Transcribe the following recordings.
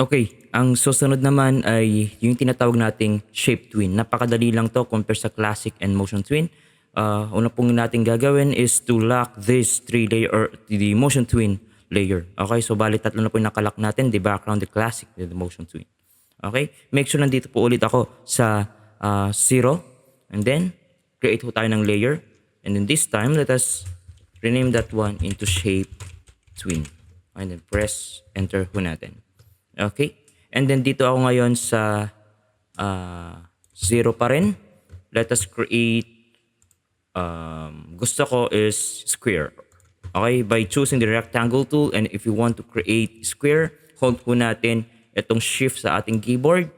Okay, ang susunod naman ay yung tinatawag nating shape twin. Napakadali lang to compare sa classic and motion twin. Una pong natin gagawin is to lock this three layer or the motion twin layer. Okay, so bali tatlo na po yung nakalock natin, the background, the classic, the motion twin. Okay, make sure nandito po ulit ako sa 0 and then create ho tayo ng layer. And then this time, let us rename that one into shape twin. And then press enter ho natin. Okay? And then dito ako ngayon sa 0 pa rin. Let us create, gusto ko is square. Okay? By choosing the rectangle tool, and if you want to create square, hold po natin itong shift sa ating keyboard.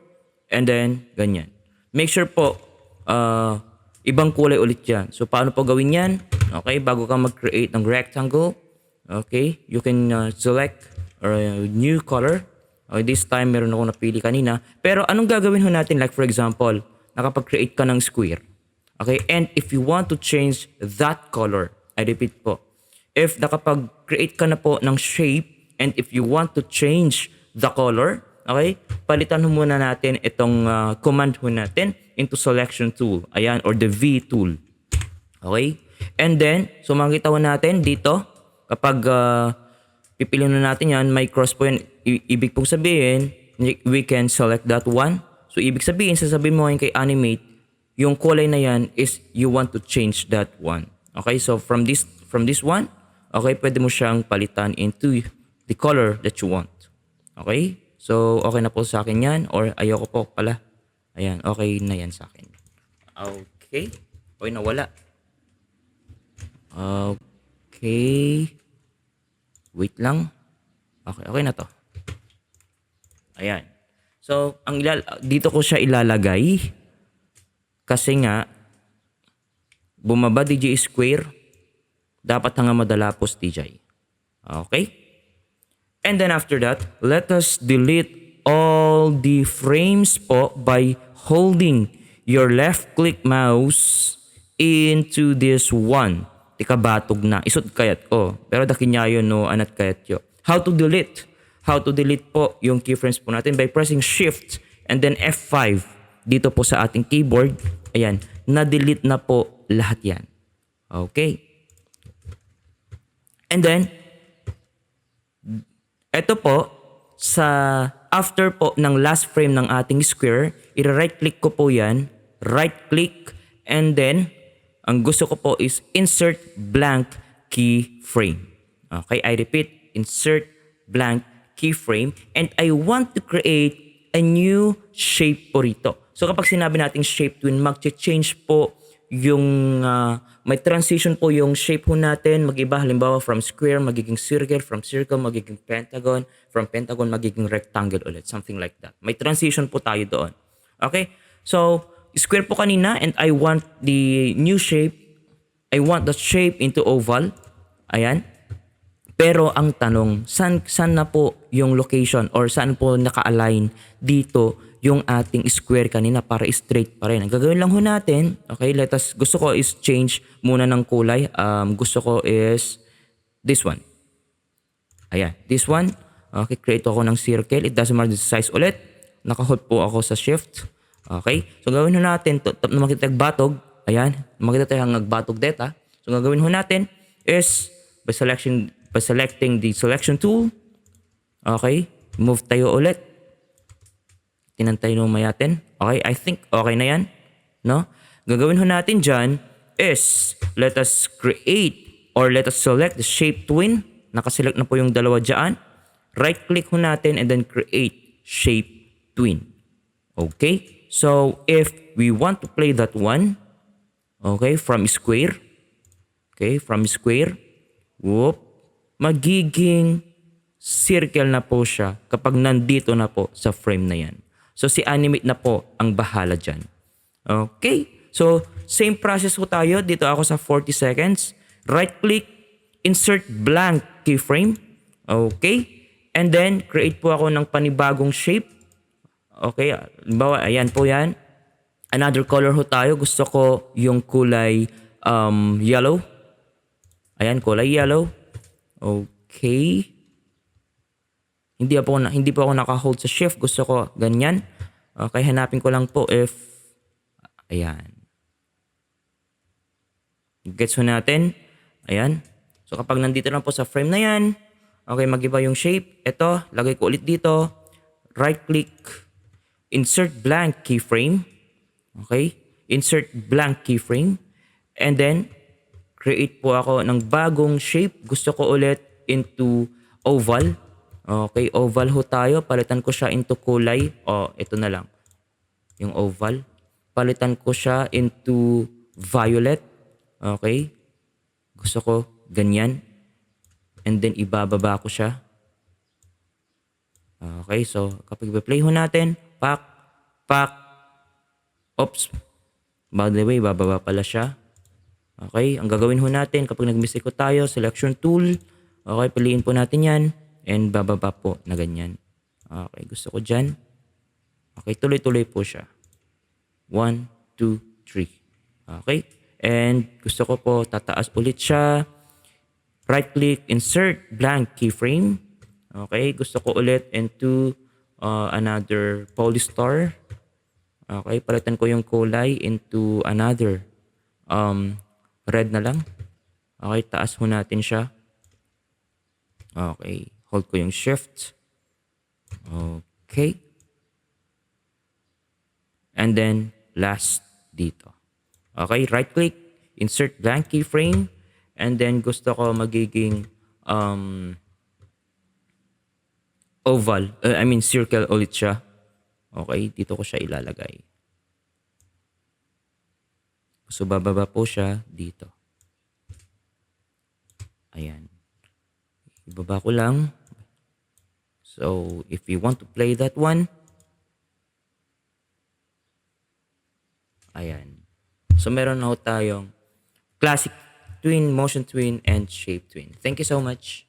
And then, ganyan. Make sure po, ibang kulay ulit yan. So, paano po gawin yan? Okay? Bago ka mag-create ng rectangle, okay? You can select a new color. Okay, this time, meron ako napili kanina. Pero anong gagawin ho natin? Like for example, nakapag-create ka ng square. Okay, and if you want to change that color, I repeat po, if nakapag-create ka na po ng shape, and if you want to change the color, okay, palitan ho muna natin itong command ho natin into selection tool. Ayan, or the V tool. Okay, and then, so makikita ho natin dito, kapag pipiliin na natin yan, may cross po yan. Ibig pong sabihin, we can select that one. So, ibig sabihin, sasabihin mo ngayon kay animate, yung kulay na yan is you want to change that one. Okay, so from this one, okay, pwede mo siyang palitan into the color that you want. Okay, so okay na po sa akin yan, or ayoko po pala. Ayan, okay na yan sa akin. Okay, okay, nawala. Okay. Wait lang. Okay, okay na to. Ayan. So, dito ko siya ilalagay kasi nga bumaba DJ square, dapat nga madalapos DJ. Okay? And then after that, let us delete all the frames po by holding your left click mouse into this one. Tikabatog na. Isot kayat ko. Pero dakinyayo no anat kayat yo. How to delete? How to delete po yung keyframes po natin by pressing shift and then F5 dito po sa ating keyboard. Ayan. Na-delete na po lahat yan. Okay. And then, ito po, sa after po ng last frame ng ating square, i-right click ko po yan. Right click and then, ang gusto ko po is insert blank keyframe. Okay, I repeat, insert blank keyframe and I want to create a new shape po rito. So kapag sinabi nating shape twin, mag-change po yung may transition po yung shape ho natin. Mag-iba halimbawa from square magiging circle, from circle magiging pentagon, from pentagon magiging rectangle ulit. Something like that. May transition po tayo doon. Okay, so square po kanina and I want the new shape. I want the shape into oval. Ayan. Pero ang tanong, saan na po yung location or saan po naka-align dito yung ating square kanina para straight pa rin. Ang gagawin lang ho natin, okay, gusto ko is change muna ng kulay. Gusto ko is this one. Ayan, this one. Okay, create ako ng circle. It doesn't matter the size ulit. Naka-hold po ako sa shift. Okay? So, gawin ho natin, na makita batog, ayan, makita tayo ang nagbatog data. So, gagawin ho natin is, by selecting the selection tool, okay, move tayo ulit. Tinantay no mayatin. Okay, I think okay na yan. No? Gagawin ho natin dyan is, let us create or let us select the shape twin. Nakaselect na po yung dalawa dyan. Right-click ho natin and then create shape twin. Okay? So, if we want to play that one, okay, from square, whoop, magiging circle na po siya kapag nandito na po sa frame na yan. So, si animate na po ang bahala dyan. Okay, so, same process po tayo. Dito ako sa 40 seconds. Right-click, insert blank keyframe. Okay, and then, create po ako ng panibagong shape. Okay, bawa, ayan po yan. Another color ho tayo. Gusto ko yung kulay yellow. Ayan, kulay yellow. Okay. hindi po ako naka-hold sa shift. Gusto ko ganyan. Okay, hanapin ko lang po if ayan. Gets mo natin? Ayan. So kapag nandito na po sa frame na yan, okay, mag-iba yung shape. Ito, lagay ko ulit dito. Right click, insert blank keyframe. Okay? Insert blank keyframe. And then, create po ako ng bagong shape. Gusto ko ulit into oval. Okay, oval ho tayo. Palitan ko siya into kulay. Ito na lang. Yung oval. Palitan ko siya into violet. Okay? Gusto ko ganyan. And then, ibababa ko siya. Okay, so kapag i-play ho natin, pak, oops. By the way, bababa pala siya. Okay, ang gagawin ho natin kapag nag-mistake ko tayo, selection tool. Okay, piliin po natin yan. And bababa po na ganyan. Okay, gusto ko dyan. Okay, tuloy-tuloy po siya. 1, 2, 3. Okay, and gusto ko po tataas ulit siya. Right click, insert blank keyframe. Okay, gusto ko ulit into another polystar. Okay, palitan ko yung kulay into another red na lang. Okay, taas mo natin siya. Okay, hold ko yung shift. Okay. And then last dito. Okay, right click, insert blank keyframe. And then gusto ko magiging oval, circle ulit siya. Okay, dito ko siya ilalagay. So, bababa po siya dito. Ayan. Ibaba ko lang. So, if you want to play that one, ayan. So, meron na ho tayong classic twin, motion twin, and shape twin. Thank you so much.